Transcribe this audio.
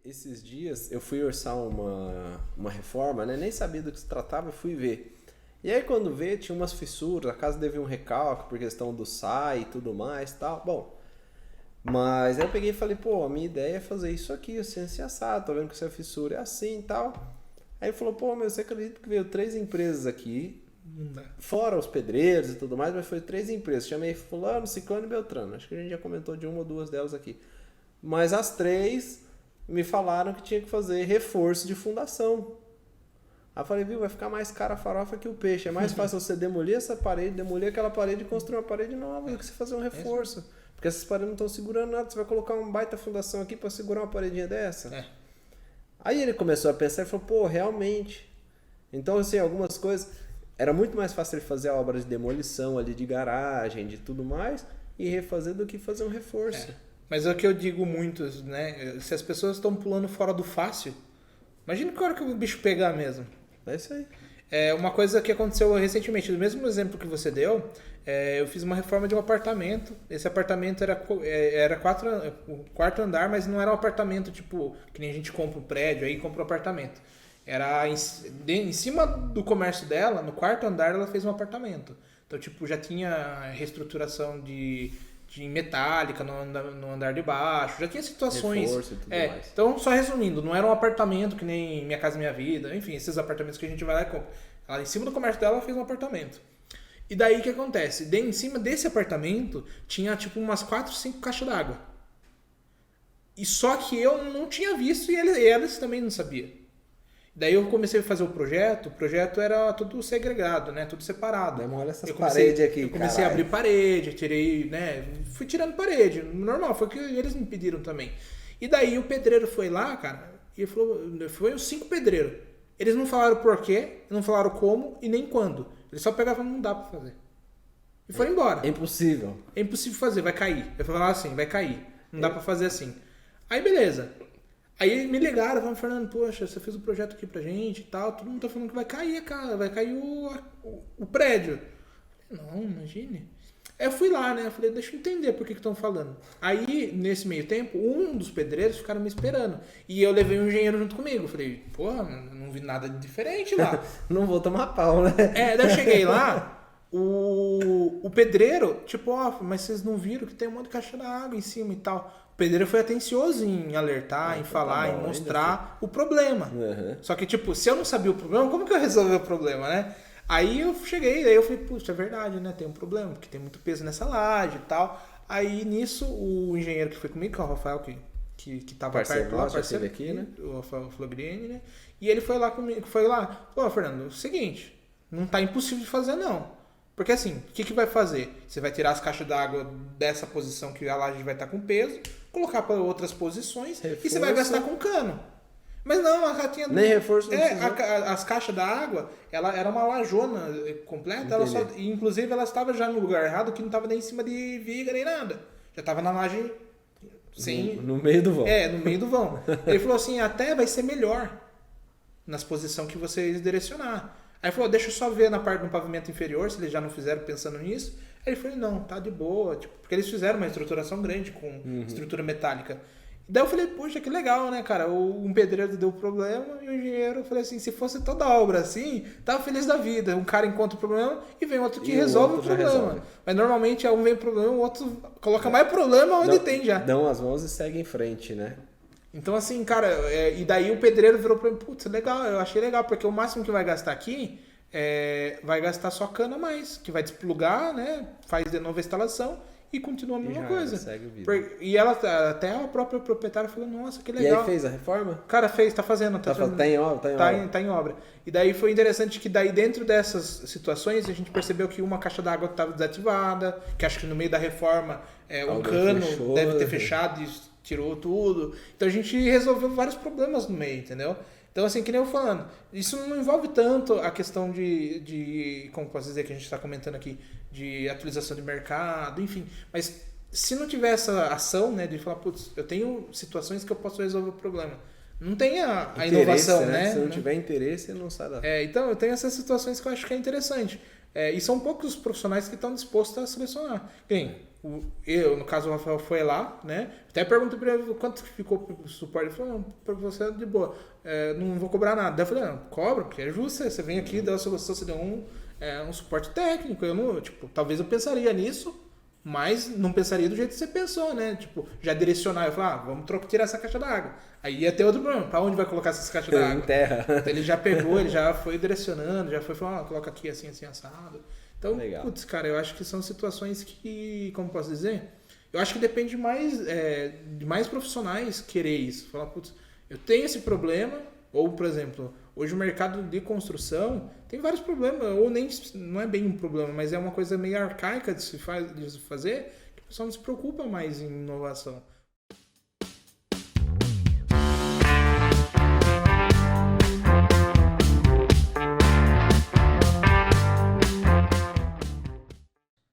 Esses dias eu fui orçar uma reforma, né? Nem sabia do que se tratava, eu fui ver. E aí quando vê, tinha umas fissuras, a casa devia um recalque por questão do SAI e tudo mais, tal. Bom, mas aí eu peguei e falei, pô, a minha ideia é fazer isso aqui, assim assado, tô vendo que essa fissura é assim e tal. Aí ele falou, pô, meu, você acredita que veio 3 empresas aqui, fora os pedreiros e tudo mais, mas foi 3 empresas. Chamei fulano, ciclano e beltrano. Acho que a gente já comentou de uma ou duas delas aqui. Mas as 3 me falaram que tinha que fazer reforço de fundação. Aí eu falei, viu, vai ficar mais cara a farofa que o peixe. É mais fácil você demolir essa parede, demolir aquela parede e construir uma parede nova do que você fazer um reforço. Porque essas paredes não estão segurando nada. Você vai colocar uma baita fundação aqui para segurar uma paredinha dessa? É. Aí ele começou a pensar e falou, pô, realmente. Então, assim, algumas coisas... Era muito mais fácil ele fazer a obra de demolição ali de garagem, de tudo mais, e refazer do que fazer um reforço. Mas é o que eu digo muito, né? Se as pessoas estão pulando fora do fácil, imagina que hora que o bicho pegar mesmo. É isso aí. É uma coisa que aconteceu recentemente, do mesmo exemplo que você deu, eu fiz uma reforma de um apartamento. Esse apartamento era o quarto andar, mas não era um apartamento tipo que nem a gente compra um prédio, aí compra um apartamento. Era em cima do comércio dela, no quarto andar, ela fez um apartamento. Então, tipo, já tinha reestruturação de metálica no andar de baixo, já tinha situações. Reforço e tudo mais. Então, só resumindo, não era um apartamento que nem Minha Casa Minha Vida, enfim, esses apartamentos que a gente vai lá e compra. Ela, em cima do comércio dela, ela fez um apartamento. E daí o que acontece? Em cima desse apartamento tinha tipo umas 4, 5 caixas d'água. E só que eu não tinha visto e eles também não sabiam. Daí eu comecei a fazer o projeto era tudo segregado, né? Tudo separado. Olha essas paredes aqui, eu comecei a abrir parede, tirei, né? Fui tirando parede, normal, foi o que eles me pediram também. E daí o pedreiro foi lá, cara, e falou, foi os 5 pedreiros. Eles não falaram por quê, não falaram como e nem quando. Eles só pegavam, não dá pra fazer. E foram embora. É impossível. É impossível fazer, vai cair. Eu falava assim, vai cair. Não dá pra fazer assim. Aí beleza. Aí me ligaram, falaram, Fernando, poxa, você fez um projeto aqui pra gente e tal, todo mundo tá falando que vai cair, cara, vai cair o prédio. Não, imagine. Aí eu fui lá, né, eu falei, deixa eu entender por que estão falando. Aí, nesse meio tempo, um dos pedreiros ficaram me esperando. E eu levei um engenheiro junto comigo. Eu falei, porra, não vi nada de diferente lá. Não vou tomar pau, né? Daí eu cheguei lá, o pedreiro, tipo, mas vocês não viram que tem um monte de caixa d'água em cima e tal. O pedreiro foi atencioso em alertar, em falar, em mostrar o problema. Uhum. Só que, tipo, se eu não sabia o problema, como que eu resolvi o problema, né? Aí eu cheguei, aí eu falei, puxa, é verdade, né? Tem um problema, porque tem muito peso nessa laje e tal. Aí nisso, o engenheiro que foi comigo, que é o Rafael, que tava perto lá, parceiro aqui, né? O Rafael Flogrini, né? E ele foi lá comigo, pô, Fernando, é o seguinte, não tá impossível de fazer, não. Porque assim, o que vai fazer? Você vai tirar as caixas d'água dessa posição que a laje vai estar com peso, colocar para outras posições reforço. E você vai gastar com cano. Mas não, a tinha... Nem reforço não as caixas d'água, ela era uma lajona completa, ela só, inclusive ela estava já no lugar errado, que não estava nem em cima de viga nem nada. Já estava na laje sem... No meio do vão. No meio do vão. Ele falou assim, até vai ser melhor nas posições que vocês direcionar. Aí ele falou, deixa eu só ver na parte do pavimento inferior, se eles já não fizeram pensando nisso. Aí ele falou, não, tá de boa, tipo, porque eles fizeram uma estruturação grande com estrutura metálica. Daí eu falei, poxa, que legal, né, cara? Um pedreiro deu problema e o engenheiro, eu falei assim, se fosse toda a obra assim, tava feliz da vida. Um cara encontra o problema e vem outro que resolve o problema. Resolve. Mas normalmente um vem problema, o outro coloca mais problema onde tem já. Dão as mãos e segue em frente, né? Então assim, cara, e daí o pedreiro virou pra mim, putz, legal, eu achei legal, porque o máximo que vai gastar aqui vai gastar só cana a mais, que vai desplugar, né? Faz de novo a instalação e continua a mesma coisa. Segue o vídeo. E ela, até a própria proprietária falou, nossa, que legal. E aí fez a reforma? Cara, fez, tá fazendo. Tá em obra? Tá em obra. E daí foi interessante que daí dentro dessas situações a gente percebeu que uma caixa d'água estava desativada, que acho que no meio da reforma um cano fechou, deve ter fechado e tirou tudo. Então a gente resolveu vários problemas no meio, entendeu? Então, assim, que nem eu falando, isso não envolve tanto a questão de como posso dizer que a gente está comentando aqui, de atualização de mercado, enfim. Mas se não tiver essa ação, né, de falar, putz, eu tenho situações que eu posso resolver o problema. Não tem a inovação, né? Se não tiver interesse, não sai da... Então, eu tenho essas situações que eu acho que é interessante. E são poucos os profissionais que estão dispostos a selecionar. Eu, no caso, o Rafael foi lá, né? Até perguntei para ele quanto ficou o suporte. Ele falou, não, para você é de boa, não vou cobrar nada. Daí eu falei, não, cobra, porque é justo, você vem aqui, dá a solução, você deu um suporte técnico. Eu não, tipo, talvez eu pensaria nisso, mas não pensaria do jeito que você pensou, né? Tipo, já direcionar, eu falei, vamos tirar essa caixa d'água. Aí ia ter outro problema, para onde vai colocar essa caixa d'água? Em terra. Então, ele já pegou, ele já foi direcionando, já foi falando, coloca aqui assim, assim, assado. Então, putz, cara, eu acho que são situações que, como posso dizer, eu acho que depende de mais profissionais querer isso. Falar, putz, eu tenho esse problema, ou, por exemplo, hoje o mercado de construção tem vários problemas, ou nem, não é bem um problema, mas é uma coisa meio arcaica de se fazer, que o pessoal não se preocupa mais em inovação.